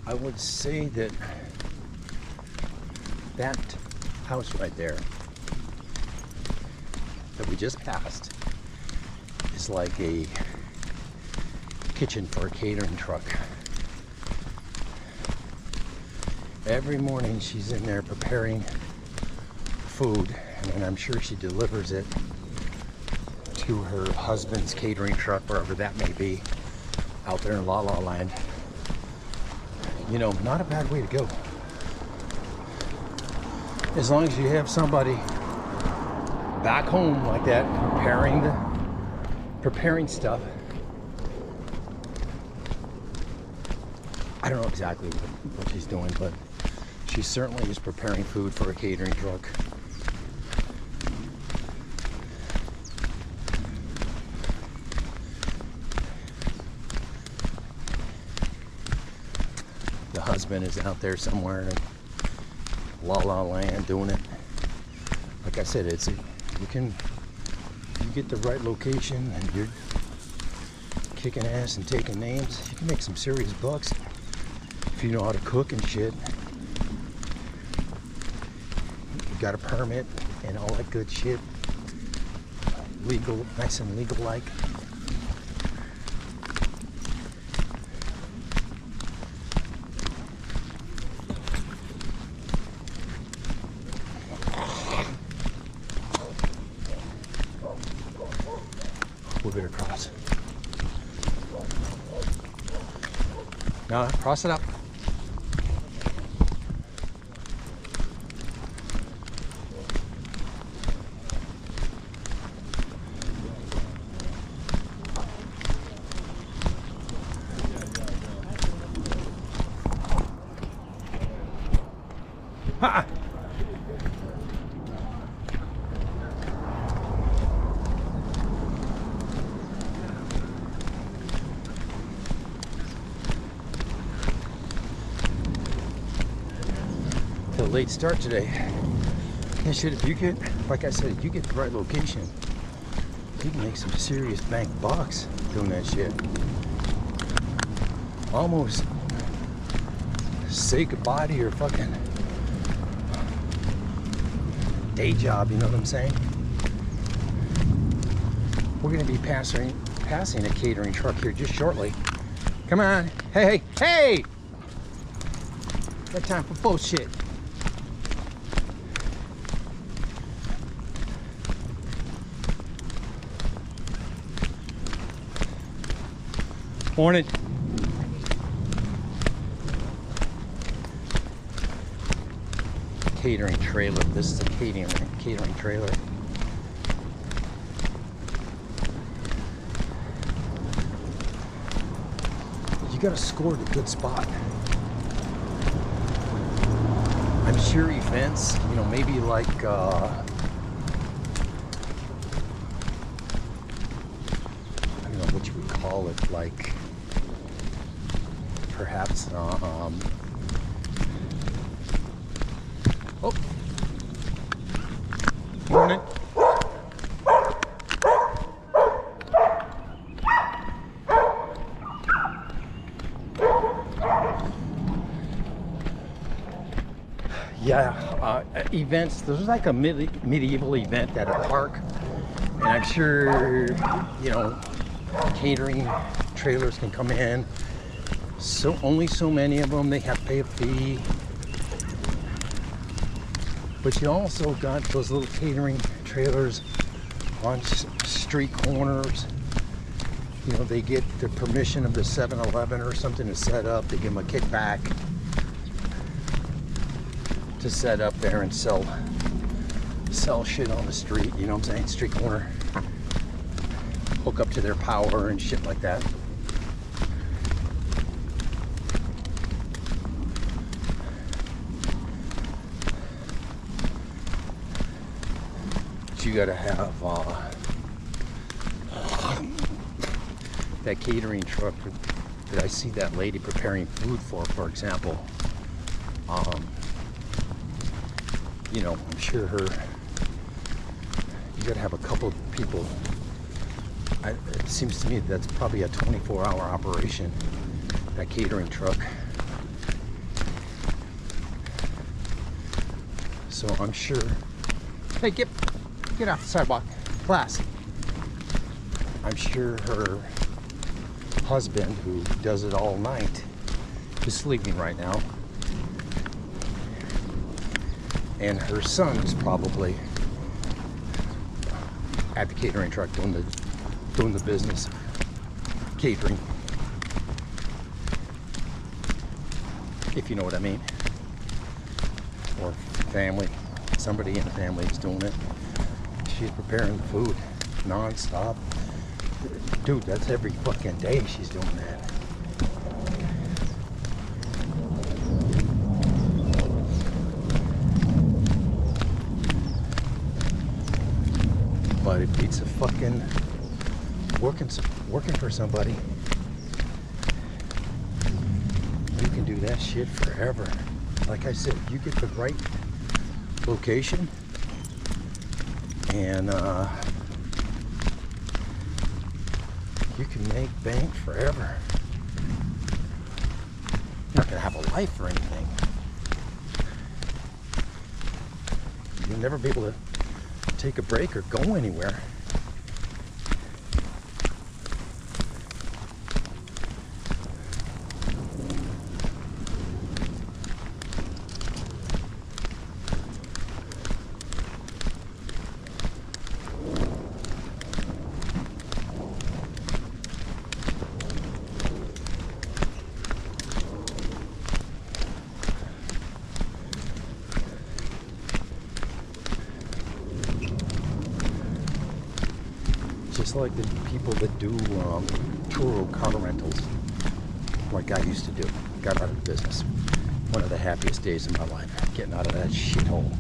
I would say that that house right there that we just passed is like a kitchen for a catering truck. Every morning she's in there preparing food, and I'm sure she delivers it to her husband's catering truck, wherever that may be, out there in La La Land. You know, not a bad way to go. As long as you have somebody back home like that preparing stuff. I don't know exactly what she's doing, but she certainly is preparing food for a catering truck. The husband is out there somewhere in La La Land doing it. Like I said, you get the right location and you're kicking ass and taking names, you can make some serious bucks if you know how to cook and shit. You got a permit and all that good shit. Legal, nice and legal like. We'll get across. Now, cross it up. Ha! To a late start today. And shit, if you get, like I said, if you get the right location, you can make some serious bank bucks doing that shit. Almost say goodbye to your fucking day job, you know what I'm saying? We're gonna be passing a catering truck here just shortly. Come on, hey, hey! Got time for bullshit. Morning. Catering trailer. This is a catering trailer. You gotta score the good spot. I'm sure events, you know, maybe like I don't know what you would call it, like perhaps oh, morning. Yeah, events. There's like a medieval event at a park, and I'm sure, you know, catering trailers can come in. So only so many of them. They have to pay a fee. But you also got those little catering trailers on street corners. You know, they get the permission of the 7-Eleven or something to set up. They give them a kickback to set up there and sell shit on the street. You know what I'm saying? Street corner. Hook up to their power and shit like that. You gotta have that catering truck that I see that lady preparing food for example. You know, I'm sure you gotta have a couple of people. It seems to me that's probably a 24-hour operation, that catering truck. So I'm sure. Hey, get off the sidewalk, class. I'm sure her husband, who does it all night, is sleeping right now. And her son is probably at the catering truck doing the business, catering, if you know what I mean. Or family, somebody in the family is doing it. She's preparing the food non-stop. Dude, that's every fucking day she's doing that. But it beats a fucking working for somebody. You can do that shit forever. Like I said, you get the right location and you can make bank forever. You're not gonna have a life or anything. You'll never be able to take a break or go anywhere. Just like the people that do Turo car rentals, like I used to do. Got out of the business. One of the happiest days of my life, getting out of that shithole.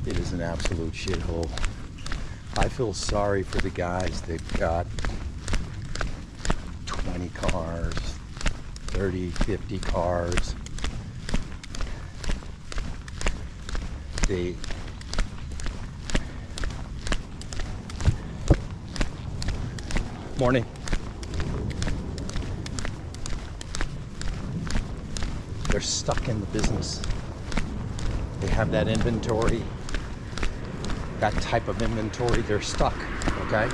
It is an absolute shithole. I feel sorry for the guys that got 20 cars, 30, 50 cars. Morning. They're stuck in the business. They have that inventory, that type of inventory. They're stuck, okay?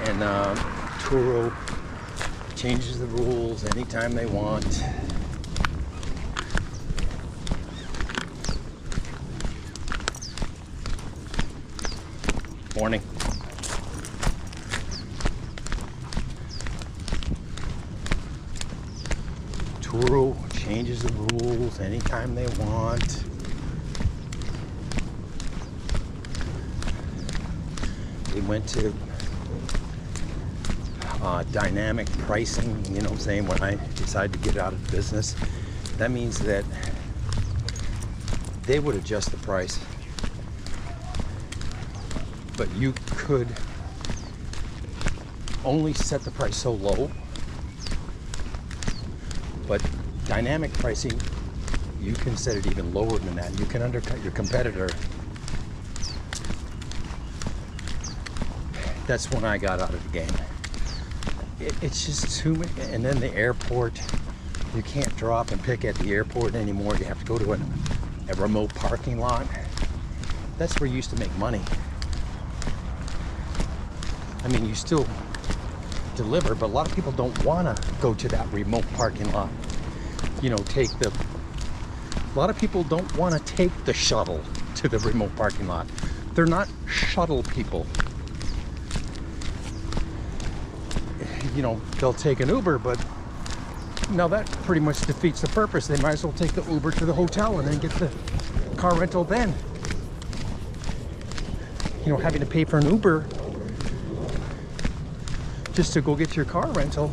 And Turo changes the rules anytime they want. Morning. Turo changes the rules anytime they want. They went to dynamic pricing, you know what I'm saying, when I decided to get out of business. That means that they would adjust the price, but you could only set the price so low. But dynamic pricing, you can set it even lower than that. You can undercut your competitor. That's when I got out of the game. It's just too many. And then the airport, you can't drop and pick at the airport anymore. You have to go to a remote parking lot. That's where you used to make money. I mean, you still deliver, but a lot of people don't want to go to that remote parking lot. You know, a lot of people don't want to take the shuttle to the remote parking lot. They're not shuttle people. You know, they'll take an Uber, but now that pretty much defeats the purpose. They might as well take the Uber to the hotel and then get the car rental then. You know, having to pay for an Uber just to go get your car rental